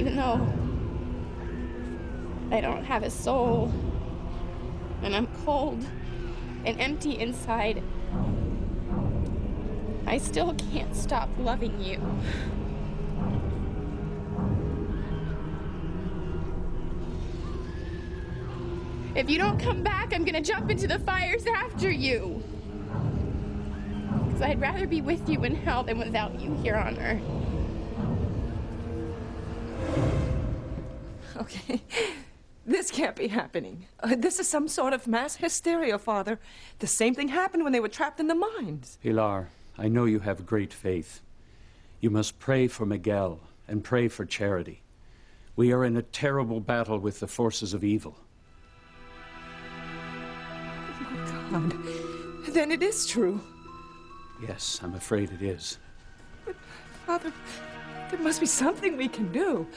even though I don't have a soul, and I'm cold and empty inside, I still can't stop loving you. If you don't come back, I'm gonna jump into the fires after you. Because I'd rather be with you in hell than without you here on earth. Okay. This can't be happening. This is some sort of mass hysteria, Father. The same thing happened when they were trapped in the mines. Pilar, I know you have great faith. You must pray for Miguel and pray for Charity. We are in a terrible battle with the forces of evil. Oh, my God. Then it is true. Yes, I'm afraid it is. But, Father, there must be something we can do.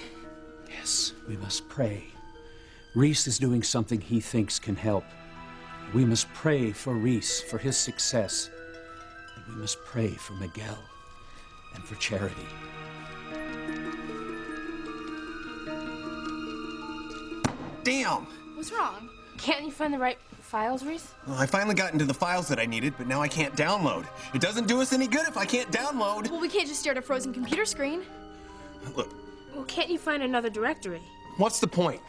Yes, we must pray. Reese is doing something he thinks can help. We must pray for Reese, for his success. And we must pray for Miguel and for Charity. Damn! What's wrong? Can't you find the right files, Reese? Well, I finally got into the files that I needed, but now I can't download. It doesn't do us any good if I can't download. Well, we can't just stare at a frozen computer screen. Look, Well, can't you find another directory? what's the point?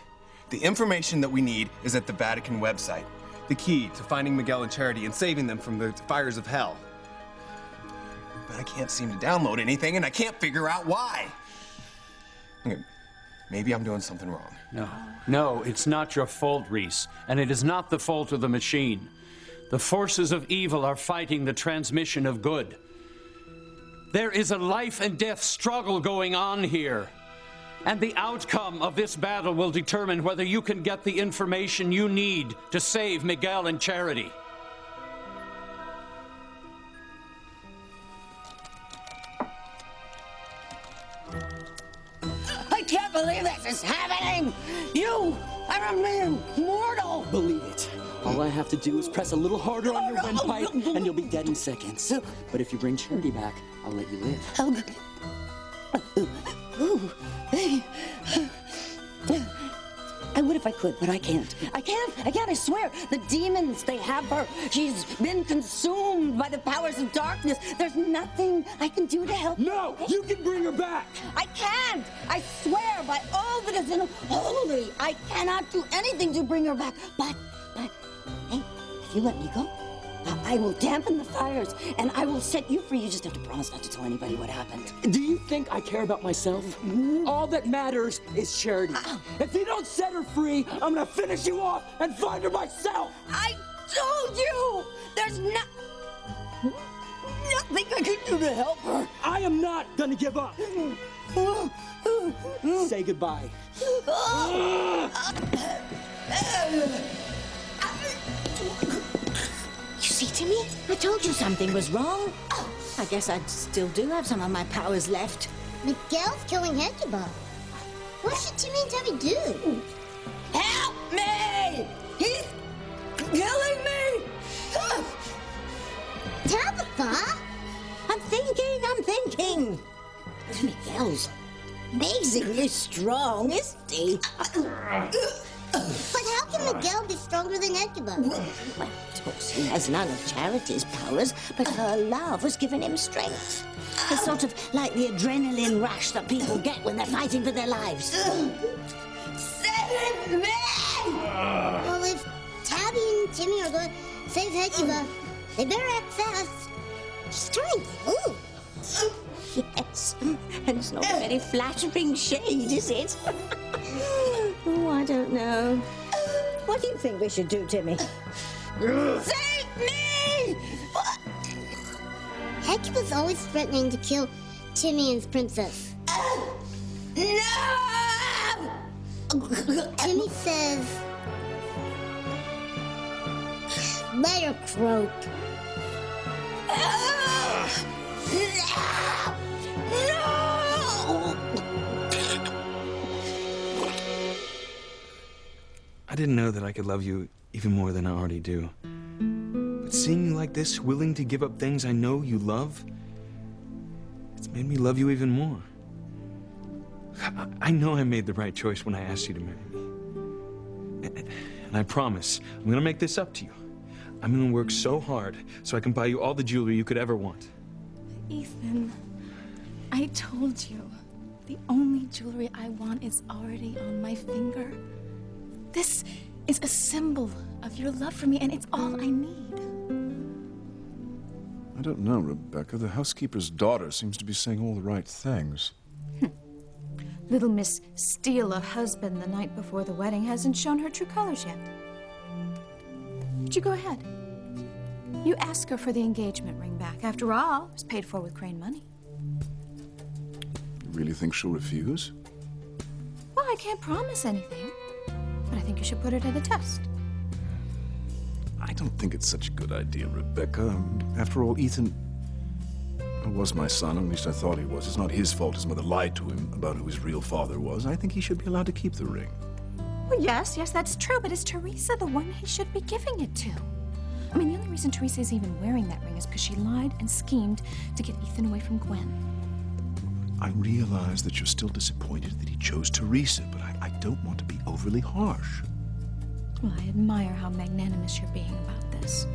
The information that we need is at the Vatican website. The key to finding Miguel and Charity and saving them from the fires of hell. But I can't seem to download anything, and I can't figure out why. Okay, maybe I'm doing something wrong. No, it's not your fault, Reese, and it is not the fault of the machine. The forces of evil are fighting the transmission of good. There is a life and death struggle going on here. And the outcome of this battle will determine whether you can get the information you need to save Miguel and Charity. I can't believe this is happening! You are a mere mortal! Believe it. All I have to do is press a little harder on your windpipe, and you'll be dead in seconds. But if you bring Charity back, I'll let you live. I would if I could, but I can't. I can't, I swear. The demons, they have her. She's been consumed by the powers of darkness. There's nothing I can do to help. No! You can bring her back! I can't! I swear by all that is holy, I cannot do anything to bring her back. But, hey, if you let me go, I will dampen the fires, and I will set you free. You just have to promise not to tell anybody what happened. Do you think I care about myself? All that matters is Charity. If you don't set her free, I'm gonna finish you off and find her myself! I told you! There's nothing I can do to help her. I am not gonna give up! Say goodbye. You see, Timmy? I told you something was wrong. I guess I still do have some of my powers left. Miguel's killing Hecuba. What should Timmy and Debbie do? Help me! He's killing me! Tabitha? I'm thinking. Miguel's amazingly strong, isn't he? But how can Miguel be stronger than Hecuba? Well, of course, he has none of Charity's powers, but her love has given him strength. It's sort of like the adrenaline rush that people get when they're fighting for their lives. Save me! Well, if Tabby and Timmy are going to save Hecuba, they better act fast. Strength, ooh. Yes, and it's not a very flattering shade, is it? Oh, I don't know. What do you think we should do, Timmy? Save me! Hecuba's always threatening to kill Timmy and his princess. No! Timmy says, let her croak. I didn't know that I could love you even more than I already do. But seeing you like this, willing to give up things I know you love, it's made me love you even more. I know I made the right choice when I asked you to marry me. And I promise, I'm gonna make this up to you. I'm gonna work so hard so I can buy you all the jewelry you could ever want. Ethan, I told you, the only jewelry I want is already on my finger. This is a symbol of your love for me, and it's all I need. I don't know, Rebecca. The housekeeper's daughter seems to be saying all the right things. Little Miss Steal a Husband the night before the wedding hasn't shown her true colors yet. But you go ahead. You ask her for the engagement ring back. After all, it was paid for with Crane money. You really think she'll refuse? Well, I can't promise anything, but I think you should put her to the test. I don't think it's such a good idea, Rebecca. After all, Ethan was my son, or at least I thought he was. It's not his fault his mother lied to him about who his real father was. I think he should be allowed to keep the ring. Well, yes, that's true, but is Teresa the one he should be giving it to? I mean, the only reason Teresa is even wearing that ring is because she lied and schemed to get Ethan away from Gwen. I realize that you're still disappointed that he chose Teresa, but I don't want to be overly harsh. Well, I admire how magnanimous you're being about this.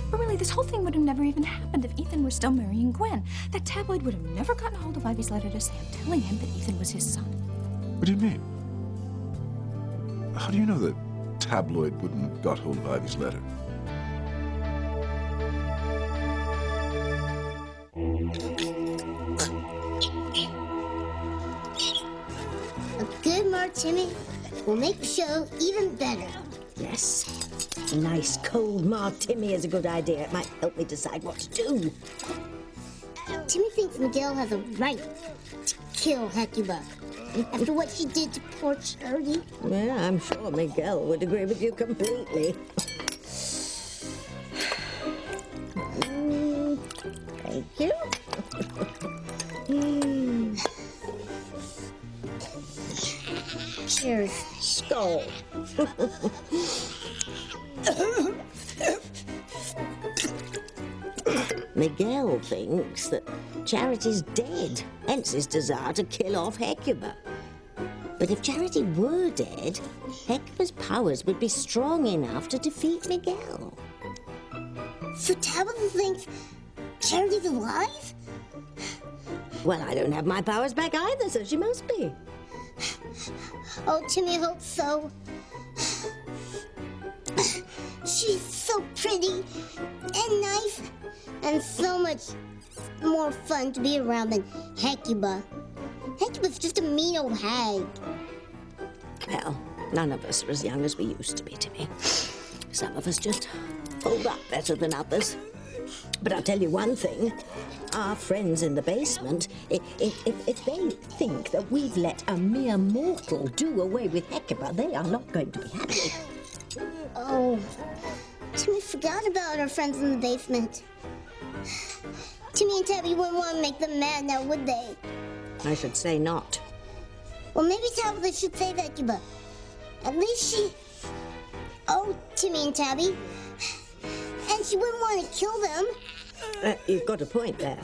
But really, this whole thing would have never even happened if Ethan were still marrying Gwen. That tabloid would have never gotten hold of Ivy's letter to Sam, telling him that Ethan was his son. What do you mean? How do you know that tabloid wouldn't have got hold of Ivy's letter? A good martini will make the show even better. Yes. A nice cold martini is a good idea. It might help me decide what to do. Timmy thinks Miguel has a right to kill Hecuba after what she did to poor Charity. Well, I'm sure Miguel would agree with you completely. Thank you. Cheers. Skull. Miguel thinks that Charity's dead, hence his desire to kill off Hecuba. But if Charity were dead, Hecuba's powers would be strong enough to defeat Miguel. So Tabitha thinks Charity's alive? Well, I don't have my powers back either, so she must be. Oh, Timmy hopes so. She's so pretty and nice and so much more fun to be around than Hecuba. Hecuba's just a mean old hag. Well, none of us are as young as we used to be, Timmy. Some of us just hold up better than others. But I'll tell you one thing. Our friends in the basement, if they think that we've let a mere mortal do away with Hecuba, they are not going to be happy. Oh, Timmy forgot about our friends in the basement. Timmy and Tabby wouldn't want to make them mad now, would they? I should say not. Well, maybe Tabitha should save Hecuba. At least she... Oh, Timmy and Tabby. And she wouldn't want to kill them. You've got a point there.